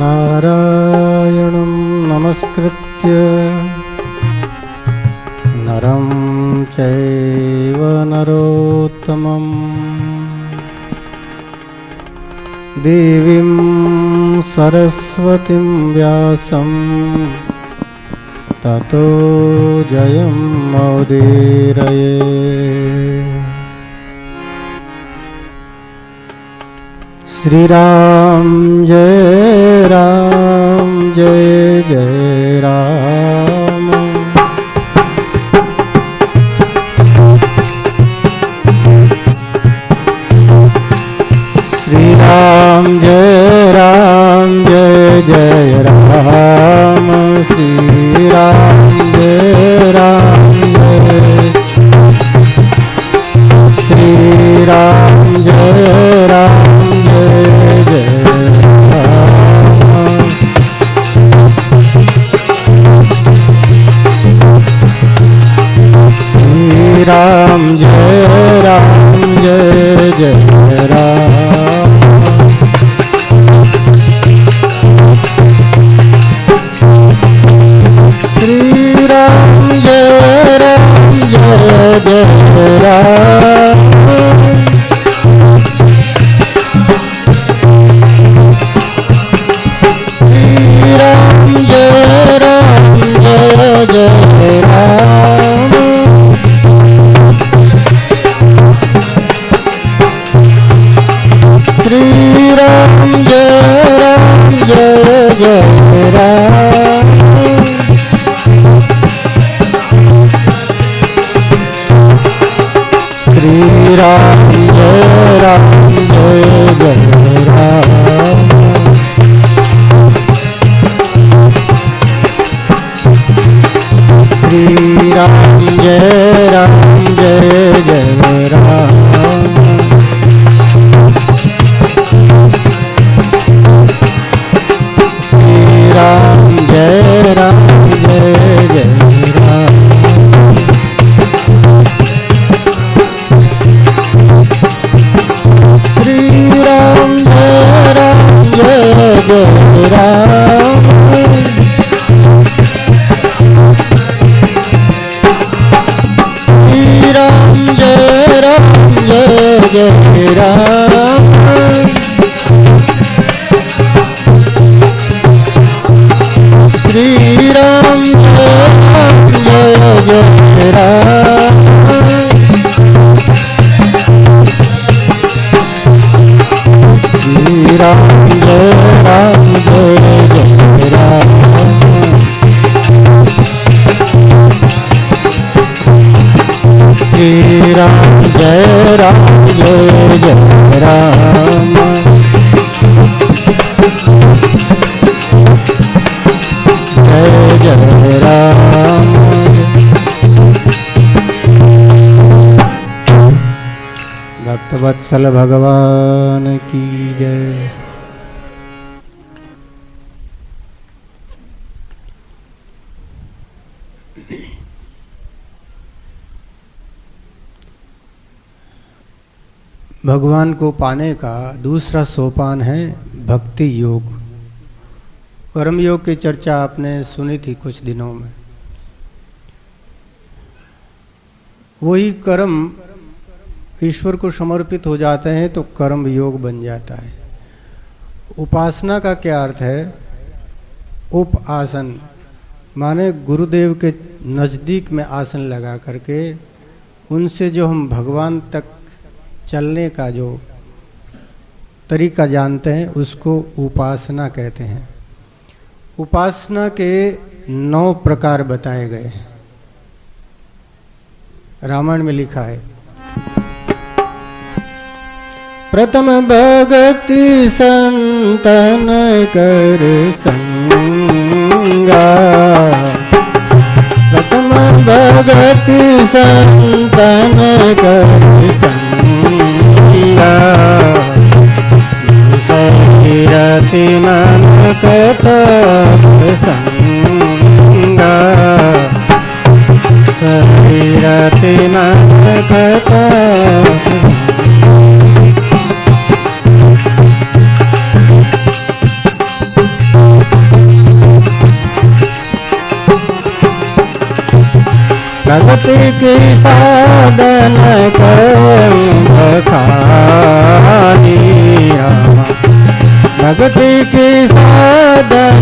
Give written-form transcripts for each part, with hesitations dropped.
नारायणं नमस्कृत्य नरं चैव नरोत्तमं देवीं सरस्वतीं व्यासं ततो जयमुदीरये। श्री राम जय जय राम। श्री राम जय जय राम। श्री राम जय श्री राम जय राम जय राम। श्री राम जय राम। श्री राम जय राम। श्री राम जय राम। श्री राम जय राम। श्री राम जय राम। राम जय राम। श्री राम जय राम। श्री राम जय राम। श्री राम जय राम। श्री राम जय राम। श्री राम जय राम। जय राम। भक्तवत्सल भगवान की जय। भगवान को पाने का दूसरा सोपान है भक्ति योग। कर्म योग की चर्चा आपने सुनी थी कुछ दिनों में। वही कर्म ईश्वर को समर्पित हो जाते हैं तो कर्म योग बन जाता है। उपासना का क्या अर्थ है? उप आसन माने गुरुदेव के नज़दीक में आसन लगा करके उनसे जो हम भगवान तक चलने का जो तरीका जानते हैं उसको उपासना कहते हैं। उपासना के 9 प्रकार बताए गए हैं। रामायण में लिखा है, प्रथम भगति संतन कर संगा। प्रथम भगति संतन कर संगा। रति मन कथा संगा। रति मन कथा भक्ति की साधन करूं बखानी, भक्ति की साधन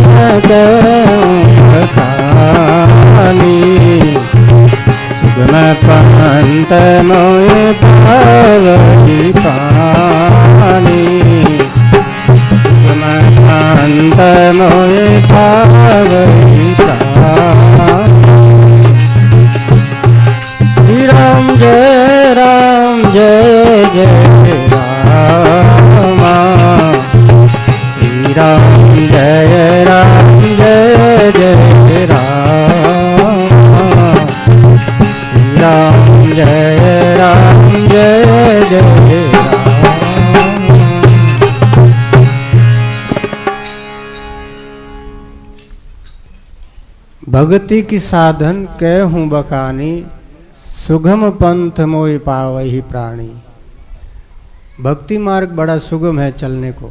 करूं बखानी, सुगम पंथ मोए पावई पानी, सुगम पंथ मोए पावई पानी। श्री राम जय राम जय जय राम, श्री राम जय राम जय जय राम, श्री राम जय राम जय जय राम। भक्ति की साधन कहूँ बखानी, सुगम पंथ मोहि पावहि प्राणी। भक्ति मार्ग बड़ा सुगम है चलने को।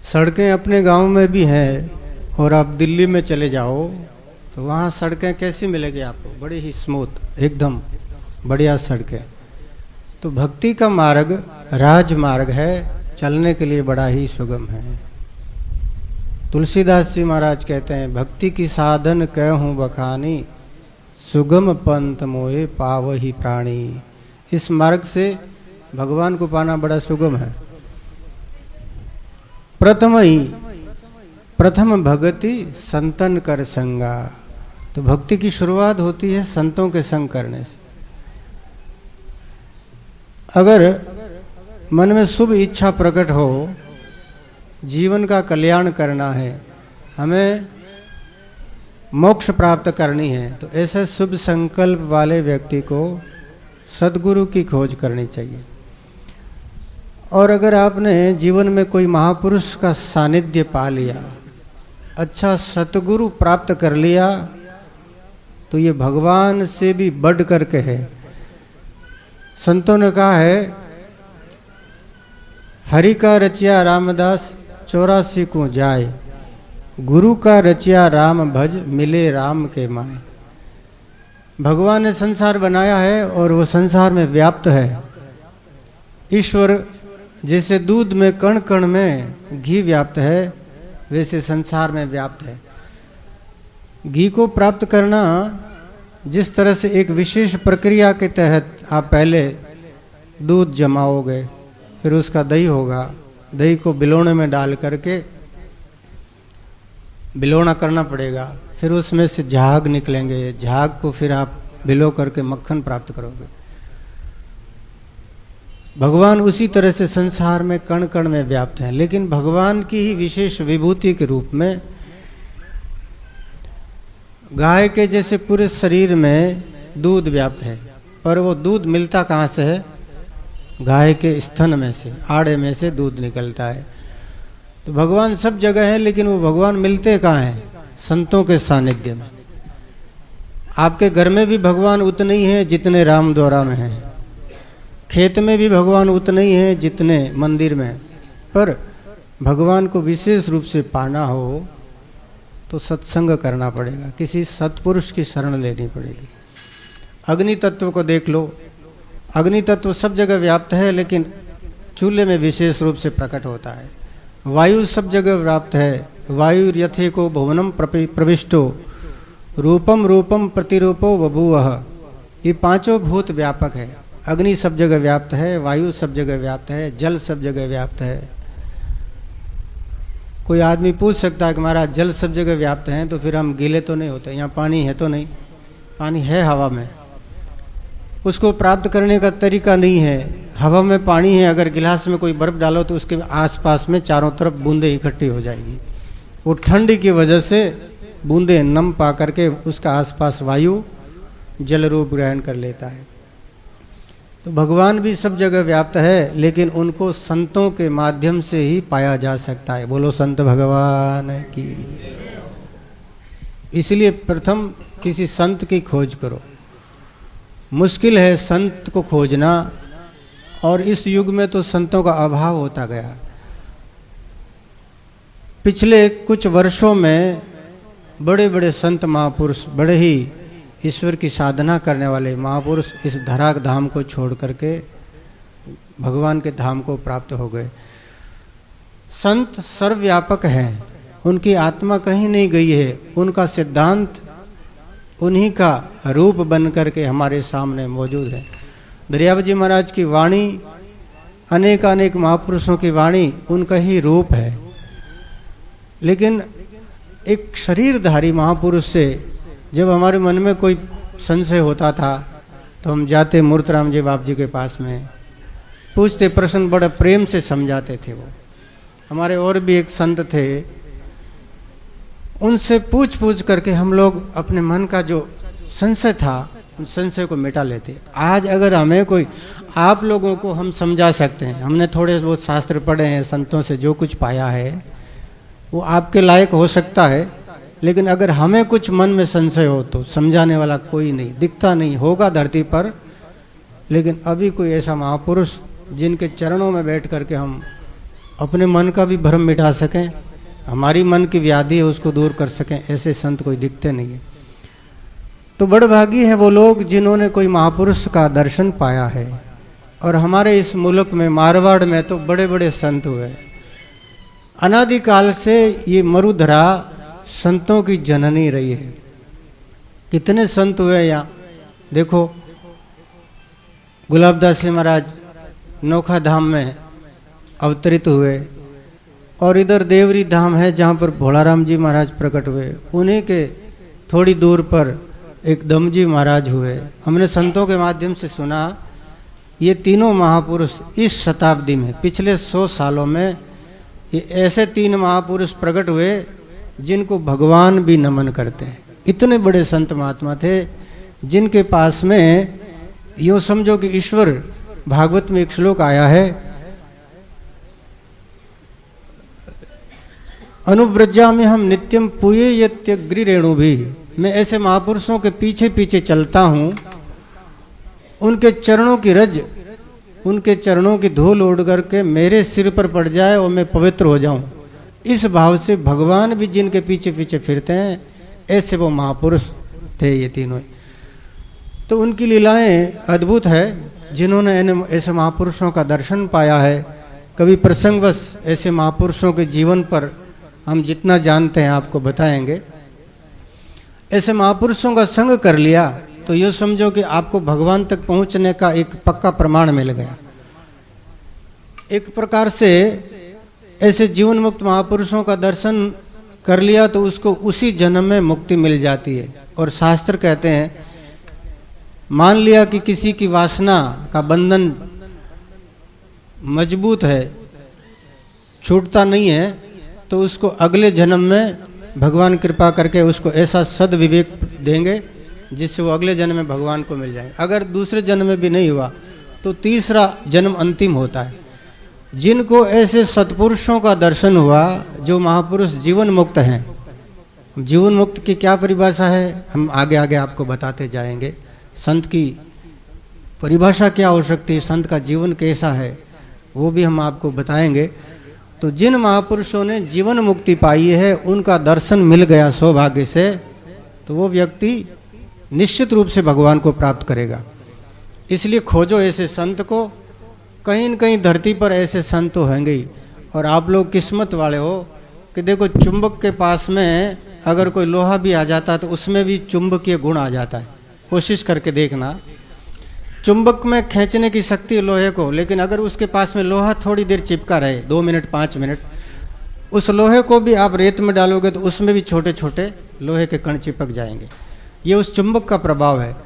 सड़कें अपने गांव में भी हैं, और आप दिल्ली में चले जाओ तो वहाँ सड़कें कैसी मिलेगी आपको, बड़ी ही स्मूथ, एकदम बढ़िया सड़कें। तो भक्ति का मार्ग राजमार्ग है, चलने के लिए बड़ा ही सुगम है। तुलसीदास जी महाराज कहते हैं, भक्ति की साधन कहूँ बखानी, सुगम पंथ मोहे पावहि प्राणी। इस मार्ग से भगवान को पाना बड़ा सुगम है। प्रथम भक्ति संतन कर संगा। तो भक्ति की शुरुआत होती है संतों के संग करने से। अगर मन में शुभ इच्छा प्रकट हो, जीवन का कल्याण करना है, हमें मोक्ष प्राप्त करनी है, तो ऐसे शुभ संकल्प वाले व्यक्ति को सद्गुरु की खोज करनी चाहिए। और अगर आपने जीवन में कोई महापुरुष का सानिध्य पा लिया, अच्छा सतगुरु प्राप्त कर लिया, तो ये भगवान से भी बढ़ करके है। संतों ने कहा है, हरि का रचिया रामदास 84 को जाए, गुरु का रचिया राम भज मिले राम के माए। भगवान ने संसार बनाया है और वो संसार में व्याप्त है। ईश्वर जैसे दूध में कण कण में घी व्याप्त है, वैसे संसार में व्याप्त है। घी को प्राप्त करना जिस तरह से एक विशेष प्रक्रिया के तहत आप पहले दूध जमाओगे, फिर उसका दही होगा, दही को बिलोने में डाल करके बिलोना करना पड़ेगा, फिर उसमें से झाग निकलेंगे, झाग को फिर आप बिलो करके मक्खन प्राप्त करोगे। भगवान उसी तरह से संसार में कण कण में व्याप्त हैं, लेकिन भगवान की ही विशेष विभूति के रूप में गाय के जैसे पूरे शरीर में दूध व्याप्त है, पर वो दूध मिलता कहाँ से है? गाय के स्तन में से, आड़े में से दूध निकलता है। तो भगवान सब जगह है, लेकिन वो भगवान मिलते कहाँ हैं? संतों के सानिध्य में। आपके घर में भी भगवान उतने ही हैं जितने राम द्वारा में हैं, खेत में भी भगवान उतने ही हैं जितने मंदिर में। पर भगवान को विशेष रूप से पाना हो तो सत्संग करना पड़ेगा, किसी सत्पुरुष की शरण लेनी पड़ेगी। अग्नि तत्व को देख लो, अग्नि तत्व सब जगह व्याप्त है, लेकिन चूल्हे में विशेष रूप से प्रकट होता है। वायु सब जगह व्याप्त है, वायु यथे को भुवनम प्रविष्टो रूपम रूपम प्रतिरूपो बभूवः। ये पांचों भूत व्यापक है। अग्नि सब जगह व्याप्त है, वायु सब जगह व्याप्त है, जल सब जगह व्याप्त है। कोई आदमी पूछ सकता है कि महाराज जल सब जगह व्याप्त हैं, तो फिर हम गीले तो नहीं होते, यहाँ पानी है तो नहीं? पानी है हवा में, उसको प्राप्त करने का तरीका नहीं है। हवा में पानी है, अगर गिलास में कोई बर्फ डालो तो उसके आसपास में चारों तरफ बूंदें इकट्ठी हो जाएगी। वो ठंडी की वजह से बूंदें नम पा करके उसका आसपास वायु जल रूप ग्रहण कर लेता है। तो भगवान भी सब जगह व्याप्त है, लेकिन उनको संतों के माध्यम से ही पाया जा सकता है। बोलो संत भगवान की। इसलिए प्रथम किसी संत की खोज करो। मुश्किल है संत को खोजना, और इस युग में तो संतों का अभाव होता गया। पिछले कुछ वर्षों में बड़े बड़े संत महापुरुष, बड़े ही ईश्वर की साधना करने वाले महापुरुष इस धरा धाम को छोड़ करके भगवान के धाम को प्राप्त हो गए। संत सर्वव्यापक हैं, उनकी आत्मा कहीं नहीं गई है, उनका सिद्धांत उन्हीं का रूप बन करके हमारे सामने मौजूद है। दरियाव जी महाराज की वाणी, अनेक अनेक महापुरुषों की वाणी उनका ही रूप है। लेकिन एक शरीरधारी महापुरुष से जब हमारे मन में कोई संशय होता था तो हम जाते मूर्तराम जी बाप जी के पास में, पूछते, प्रश्न बड़े प्रेम से समझाते थे वो। हमारे और भी एक संत थे, उनसे पूछ पूछ करके हम लोग अपने मन का जो संशय था उन संशय को मिटा लेते। आज अगर हमें कोई, आप लोगों को हम समझा सकते हैं, हमने थोड़े बहुत शास्त्र पढ़े हैं, संतों से जो कुछ पाया है वो आपके लायक हो सकता है, लेकिन अगर हमें कुछ मन में संशय हो तो समझाने वाला कोई नहीं, दिखता नहीं होगा धरती पर। लेकिन अभी कोई ऐसा महापुरुष जिनके चरणों में बैठ करके हम अपने मन का भी भ्रम मिटा सकें, हमारी मन की व्याधि है उसको दूर कर सकें, ऐसे संत कोई दिखते नहीं है। तो बड़े भागी हैं वो लोग जिन्होंने कोई महापुरुष का दर्शन पाया है। और हमारे इस मुल्क में, मारवाड़ में तो बड़े बड़े संत हुए। अनादिकाल से ये मरुधरा संतों की जननी रही है। कितने संत हुए यहाँ, देखो गुलाबदास जी महाराज नोखा धाम में अवतरित हुए, और इधर देवरी धाम है जहाँ पर भोलाराम जी महाराज प्रकट हुए, उन्हीं के थोड़ी दूर पर एक दमजी महाराज हुए। हमने संतों के माध्यम से सुना ये तीनों महापुरुष इस शताब्दी में, पिछले 100 सालों में ये ऐसे 3 महापुरुष प्रकट हुए जिनको भगवान भी नमन करते हैं। इतने बड़े संत महात्मा थे जिनके पास में, यूँ समझो कि ईश्वर, भागवत में एक श्लोक आया है, अनुव्रजा में हम नित्यम पुये यत्यग्रि रेणु भी। मैं ऐसे महापुरुषों के पीछे पीछे चलता हूँ, उनके चरणों की रज, उनके चरणों की धूल उड़ करके मेरे सिर पर पड़ जाए और मैं पवित्र हो जाऊं। इस भाव से भगवान भी जिनके पीछे पीछे फिरते हैं, ऐसे वो महापुरुष थे ये तीनों। तो उनकी लीलाएं अद्भुत है, जिन्होंने ऐसे महापुरुषों का दर्शन पाया है। कभी प्रसंगवश ऐसे महापुरुषों के जीवन पर हम जितना जानते हैं आपको बताएंगे। ऐसे महापुरुषों का संग कर लिया तो ये समझो कि आपको भगवान तक पहुंचने का एक पक्का प्रमाण मिल गया। एक प्रकार से ऐसे जीवन मुक्त महापुरुषों का दर्शन कर लिया तो उसको उसी जन्म में मुक्ति मिल जाती है। और शास्त्र कहते हैं, मान लिया कि किसी की वासना का बंधन मजबूत है, छूटता नहीं है, तो उसको अगले जन्म में भगवान कृपा करके उसको ऐसा सद्विवेक देंगे जिससे वो अगले जन्म में भगवान को मिल जाए। अगर दूसरे जन्म में भी नहीं हुआ तो तीसरा जन्म अंतिम होता है। जिनको ऐसे सत्पुरुषों का दर्शन हुआ, जो महापुरुष जीवन मुक्त हैं, जीवन मुक्त की क्या परिभाषा है हम आगे आगे आपको बताते जाएंगे। संत की परिभाषा क्या हो सकती है, संत का जीवन कैसा है, वो भी हम आपको बताएंगे। तो जिन महापुरुषों ने जीवन मुक्ति पाई है, उनका दर्शन मिल गया सौभाग्य से, तो वो व्यक्ति निश्चित रूप से भगवान को प्राप्त करेगा। इसलिए खोजो ऐसे संत को, कहीं न कहीं धरती पर ऐसे संत तो होंगे ही। और आप लोग किस्मत वाले हो कि देखो, चुंबक के पास में अगर कोई लोहा भी आ जाता है तो उसमें भी चुंबकीय गुण आ जाता है। कोशिश करके देखना, चुंबक में खींचने की शक्ति है लोहे को, लेकिन अगर उसके पास में लोहा थोड़ी देर चिपका रहे, 2 मिनट 5 मिनट, उस लोहे को भी आप रेत में डालोगे तो उसमें भी छोटे छोटे लोहे के कण चिपक जाएंगे। ये उस चुंबक का प्रभाव है।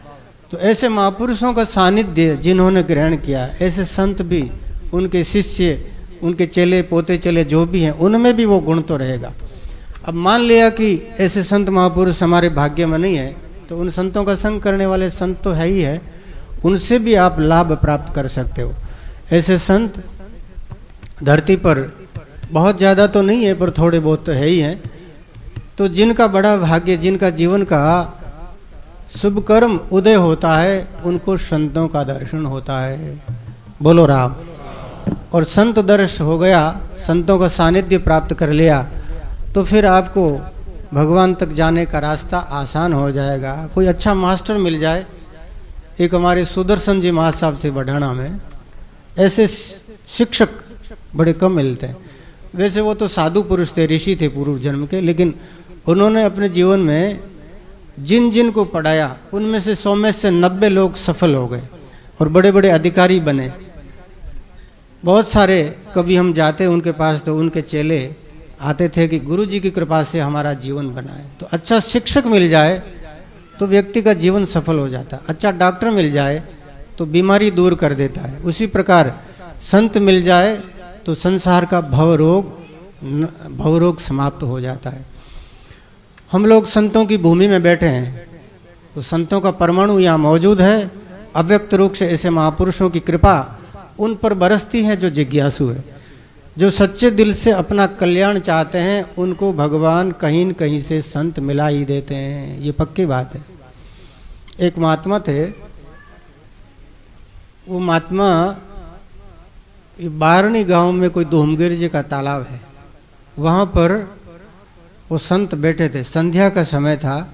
तो ऐसे महापुरुषों का सानिध्य जिन्होंने ग्रहण किया, ऐसे संत भी, उनके शिष्य, उनके चेले पोते चले जो भी हैं, उनमें भी वो गुण तो रहेगा। अब मान लिया कि ऐसे संत महापुरुष हमारे भाग्य में नहीं है, तो उन संतों का संग करने वाले संत तो है ही है, उनसे भी आप लाभ प्राप्त कर सकते हो। ऐसे संत धरती पर बहुत ज़्यादा तो नहीं है, पर थोड़े बहुत तो है ही हैं। तो जिनका बड़ा भाग्य, जिनका जीवन का शुभ कर्म उदय होता है, उनको संतों का दर्शन होता है। बोलो राम। और संत दर्श हो गया, संतों का सानिध्य प्राप्त कर लिया, तो फिर आपको भगवान तक जाने का रास्ता आसान हो जाएगा। कोई अच्छा मास्टर मिल जाए, एक हमारे सुदर्शन जी महाराज साहब से बढ़ाना में ऐसे शिक्षक बड़े कम मिलते हैं। वैसे वो तो साधु पुरुष थे, ऋषि थे पूर्व जन्म के, लेकिन उन्होंने अपने जीवन में जिन जिन को पढ़ाया उनमें से 100 में से 90 लोग सफल हो गए और बड़े बड़े अधिकारी बने। बहुत सारे कभी हम जाते उनके पास तो उनके चेले आते थे कि गुरु जी की कृपा से हमारा जीवन बना है। तो अच्छा शिक्षक मिल जाए तो व्यक्ति का जीवन सफल हो जाता है। अच्छा डॉक्टर मिल जाए तो बीमारी दूर कर देता है। उसी प्रकार संत मिल जाए तो संसार का भवरोग समाप्त हो जाता है। हम लोग संतों की भूमि में बैठे हैं तो संतों का परमाणु यहाँ मौजूद है। अव्यक्त रूप से ऐसे महापुरुषों की कृपा उन पर बरसती है जो जिज्ञासु है, जो सच्चे दिल से अपना कल्याण चाहते हैं। उनको भगवान कहीं न कहीं से संत मिला ही देते हैं, ये पक्की बात है। एक महात्मा थे, वो महात्मा बारनी गांव में कोई धूमगिर जी का तालाब है, वहाँ पर वो संत बैठे थे। संध्या का समय था,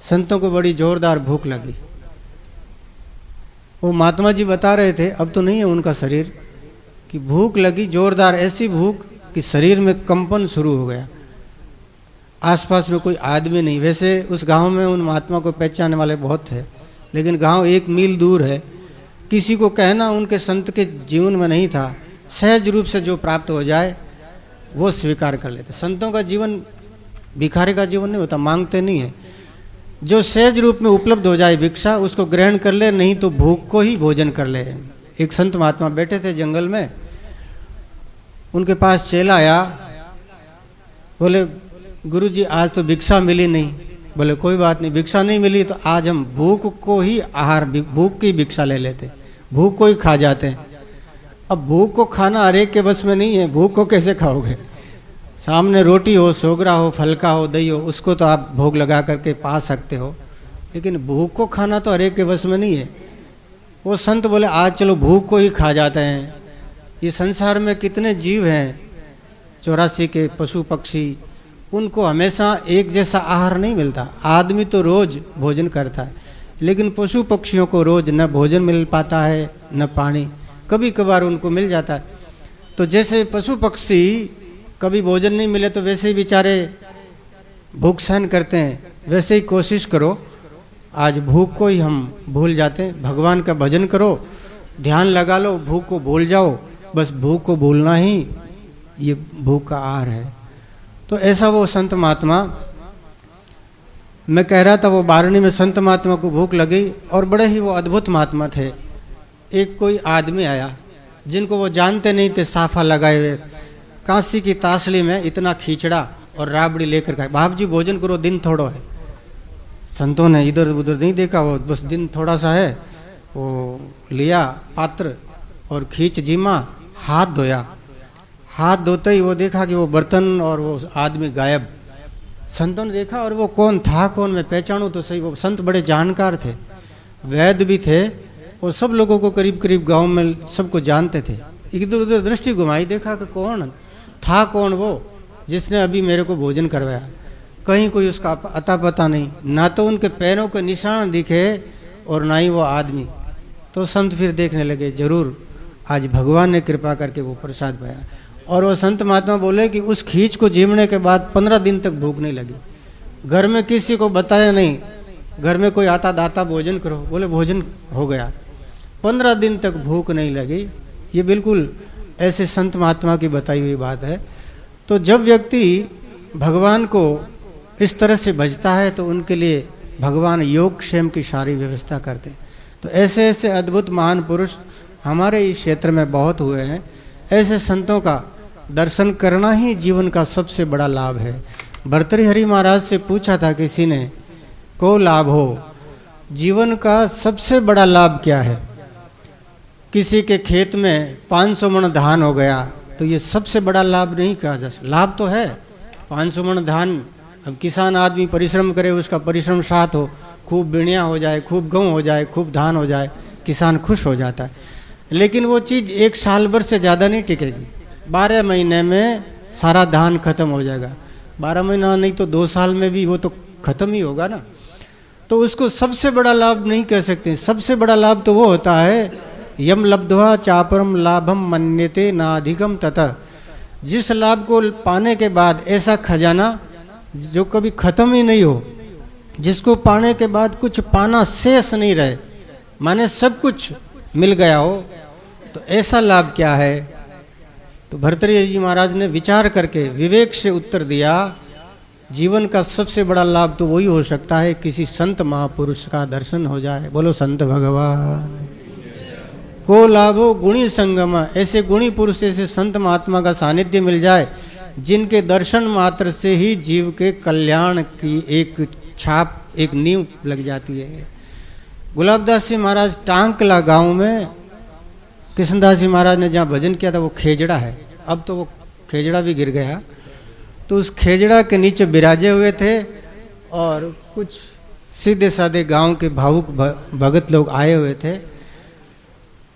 संतों को बड़ी जोरदार भूख लगी। वो महात्मा जी बता रहे थे, अब तो नहीं है उनका शरीर, कि भूख लगी जोरदार, ऐसी भूख कि शरीर में कंपन शुरू हो गया। आसपास में कोई आदमी नहीं। वैसे उस गांव में उन महात्मा को पहचानने वाले बहुत थे, लेकिन गांव 1 मील दूर है। किसी को कहना उनके संत के जीवन में नहीं था। सहज रूप से जो प्राप्त हो जाए वो स्वीकार कर लेते। संतों का जीवन भिखारी का जीवन नहीं होता, मांगते नहीं है। जो सहज रूप में उपलब्ध हो जाए भिक्षा, उसको ग्रहण कर ले, नहीं तो भूख को ही भोजन कर ले। एक संत महात्मा बैठे थे जंगल में, उनके पास चेला आया, बोले गुरु जी आज तो भिक्षा मिली नहीं। बोले कोई बात नहीं, भिक्षा नहीं मिली तो आज हम भूख को ही आहार, भूख की भिक्षा ले लेते, भूख को ही खा जाते हैं। अब भूख को खाना हर एक के बस में नहीं है, भूख को कैसे खाओगे? सामने रोटी हो, सोगरा हो, फलका हो, दही हो, उसको तो आप भोग लगा करके पा सकते हो, लेकिन भूख को खाना तो हर एक के बस में नहीं है। वो संत बोले आज चलो भूख को ही खा जाते हैं। ये संसार में कितने जीव हैं, 84 के पशु पक्षी, उनको हमेशा एक जैसा आहार नहीं मिलता। आदमी तो रोज भोजन करता है, लेकिन पशु पक्षियों को रोज न भोजन मिल पाता है न पानी, कभी कभार उनको मिल जाता है। तो जैसे पशु पक्षी कभी भोजन नहीं मिले तो वैसे ही बेचारे भूख सहन करते हैं, वैसे ही कोशिश करो आज भूख को ही हम भूल जाते हैं। भगवान का भजन करो, ध्यान लगा लो, भूख को भूल जाओ। बस भूख को भूलना ही ये भूख का आहार है। तो ऐसा वो संत महात्मा, मैं कह रहा था वो बारणी में संत महात्मा को भूख लगी और बड़े ही वो अद्भुत महात्मा थे। एक कोई आदमी आया जिनको वो जानते नहीं थे, साफा लगाए हुए, कांसी की तासली में इतना खींचड़ा और राबड़ी लेकर खाए। बाप जी भोजन करो, दिन थोड़ो है। संतों ने इधर उधर नहीं देखा, वो बस दिन थोड़ा सा है, वो लिया पात्र और खींच जीमा, हाथ धोया। हाथ धोते ही वो देखा कि वो बर्तन और वो आदमी गायब। संतों ने देखा और वो कौन था, कौन मैं पहचानूं तो सही। वो संत बड़े जानकार थे, वैद्य भी थे और सब लोगों को करीब करीब गांव में सबको जानते थे। इधर उधर दृष्टि घुमाई, देखा कि कौन था, कौन वो जिसने अभी मेरे को भोजन करवाया। कहीं कोई उसका अता पता नहीं, ना तो उनके पैरों के निशान दिखे और ना ही वो आदमी। तो संत फिर देखने लगे, जरूर आज भगवान ने कृपा करके वो प्रसाद पाया। और वो संत महात्मा बोले कि उस खींच को जीवने के बाद 15 दिन तक भूख नहीं लगी। घर में किसी को बताया नहीं, घर में कोई आता दाता भोजन करो, बोले भोजन हो गया। 15 दिन तक भूख नहीं लगी। ये बिल्कुल ऐसे संत महात्मा की बताई हुई बात है। तो जब व्यक्ति भगवान को इस तरह से भजता है तो उनके लिए भगवान योग क्षेम की सारी व्यवस्था करते हैं। तो ऐसे ऐसे अद्भुत महान पुरुष हमारे इस क्षेत्र में बहुत हुए हैं। ऐसे संतों का दर्शन करना ही जीवन का सबसे बड़ा लाभ है। भर्तृहरि महाराज से पूछा था किसी ने, को लाभ हो, जीवन का सबसे बड़ा लाभ क्या है? किसी के खेत में 500 मन धान हो गया तो ये सबसे बड़ा लाभ नहीं कहा जा सकता। लाभ तो है 500 मन धान, अब किसान आदमी परिश्रम करे, उसका परिश्रम साथ हो, खूब बिणिया हो जाए, खूब गेहूं हो जाए, खूब धान हो जाए, किसान खुश हो जाता है। लेकिन वो चीज़ 1 साल भर से ज़्यादा नहीं टिकेगी। 12 महीने में सारा धान खत्म हो जाएगा। 12 महीना नहीं तो 2 साल में भी वो तो खत्म ही होगा ना। तो उसको सबसे बड़ा लाभ नहीं कह सकते। सबसे बड़ा लाभ तो वो होता है यम लब्ध्वा चापरम लाभम मन्यते नाधिकम ततः, जिस लाभ को पाने के बाद ऐसा खजाना जो कभी खत्म ही नहीं हो, जिसको पाने के बाद कुछ पाना शेष नहीं रहे, माने सब कुछ मिल गया हो, तो ऐसा लाभ क्या है। तो भर्तृहरि जी महाराज ने विचार करके विवेक से उत्तर दिया, जीवन का सबसे बड़ा लाभ तो वही हो सकता है किसी संत महापुरुष का दर्शन हो जाए। बोलो संत भगवान को लाभो गुणी संगम, ऐसे गुणी पुरुष ऐसे संत महात्मा का सानिध्य मिल जाए जिनके दर्शन मात्र से ही जीव के कल्याण की एक छाप, एक नींव लग जाती है। गुलाबदास जी महाराज टांकला गांव में कृष्णदास जी महाराज ने जहाँ भजन किया था वो खेजड़ा है, अब तो वो खेजड़ा भी गिर गया। तो उस खेजड़ा के नीचे विराजे हुए थे और कुछ सीधे साधे गांव के भावुक भगत लोग आए हुए थे।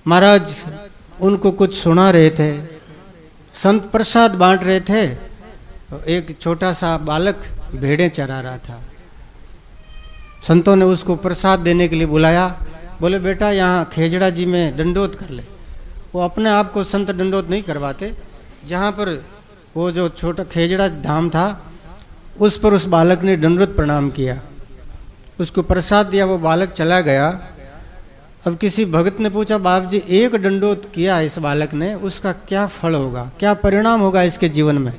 महाराज उनको कुछ सुना रहे थे, संत प्रसाद बांट रहे थे। एक छोटा सा बालक भेड़ें चरा रहा था, संतों ने उसको प्रसाद देने के लिए बुलाया। बोले बेटा यहाँ खेजड़ा जी में दंडोत कर ले। वो अपने आप को संत दंडोत नहीं करवाते, जहाँ पर वो जो छोटा खेजड़ा धाम था उस पर उस बालक ने दंडोत प्रणाम किया, उसको प्रसाद दिया, वो बालक चला गया। अब किसी भगत ने पूछा बाप जी एक दंडोत किया इस बालक ने, उसका क्या फल होगा, क्या परिणाम होगा इसके जीवन में।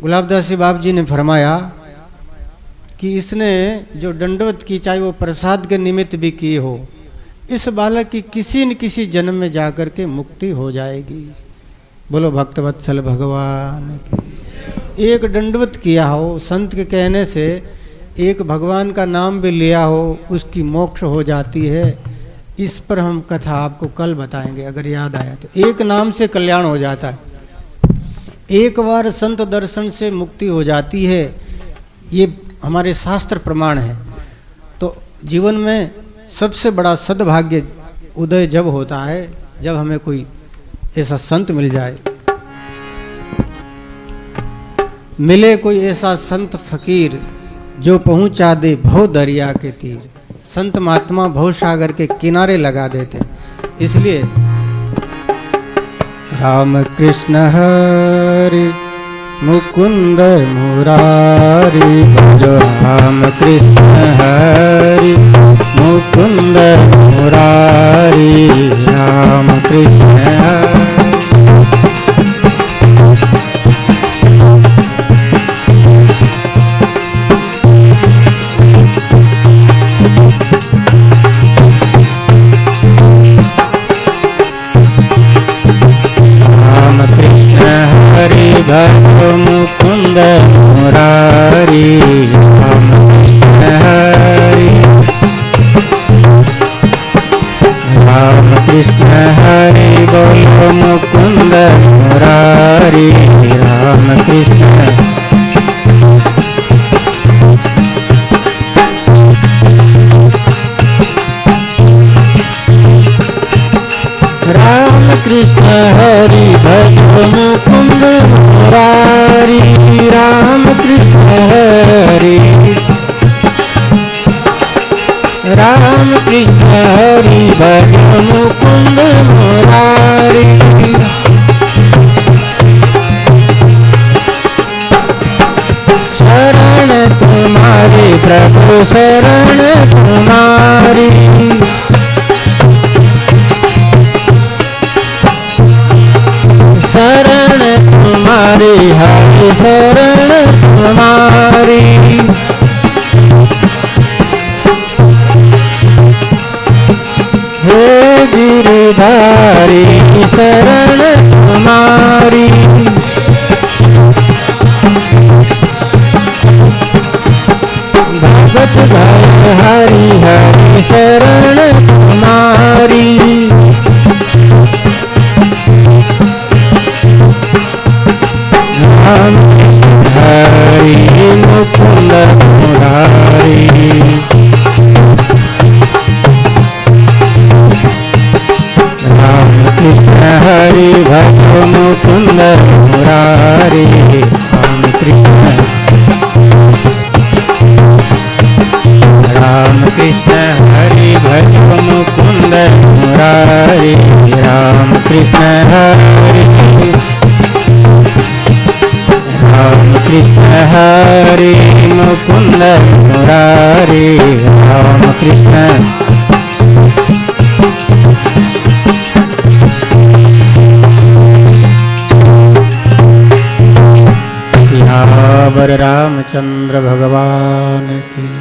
गुलाबदास जी बाप जी ने फरमाया कि इसने जो दंडोत की, चाहे वो प्रसाद के निमित्त भी की हो, इस बालक की किसी न किसी जन्म में जाकर के मुक्ति हो जाएगी। बोलो भक्तवत्सल भगवान। एक दंडवत किया हो, संत के कहने से एक भगवान का नाम भी लिया हो, उसकी मोक्ष हो जाती है। इस पर हम कथा आपको कल बताएंगे अगर याद आया तो। एक नाम से कल्याण हो जाता है, एक बार संत दर्शन से मुक्ति हो जाती है, ये हमारे शास्त्र प्रमाण है। तो जीवन में सबसे बड़ा सद्भाग्य उदय जब होता है जब हमें कोई ऐसा संत मिल जाए, मिले कोई ऐसा संत फकीर जो पहुंचा दे भव दरिया के तीर। संत महात्मा भव सागर के किनारे लगा देते। इसलिए राम कृष्ण हरि मुकुंद मुरारी, भजो राम कृष्ण हरि मुकुंद मुरारी, राम कृष्ण हरि। भजो मुकुंद मुरारी, राम कृष्ण हरि राम कृष्ण हरि। बोलो मुकुंद मुरारी, राम कृष्ण। राम कृष्ण हरि भजो मुकुंद मुरारी, राम कृष्ण हरि राम कृष्ण हरि भजो मुकुंद मुरारी। शरण तुम्हारी प्रभु शरण तुम्हारी, शरण तुम्हारी हरि शरण तुम्हारी। हे गिरधारी शरण तुम्हारी, भगत भय हरि हरि शरण तुम्हारी। राम हरि मुकुंद मुरारी, राम कृष्ण हरि भजो मुकुंद मुरारी, राम कृष्ण हरे राम कृष्ण हरे मुकुंद मुरारे राम कृष्ण सियावर रामचंद्र भगवान की।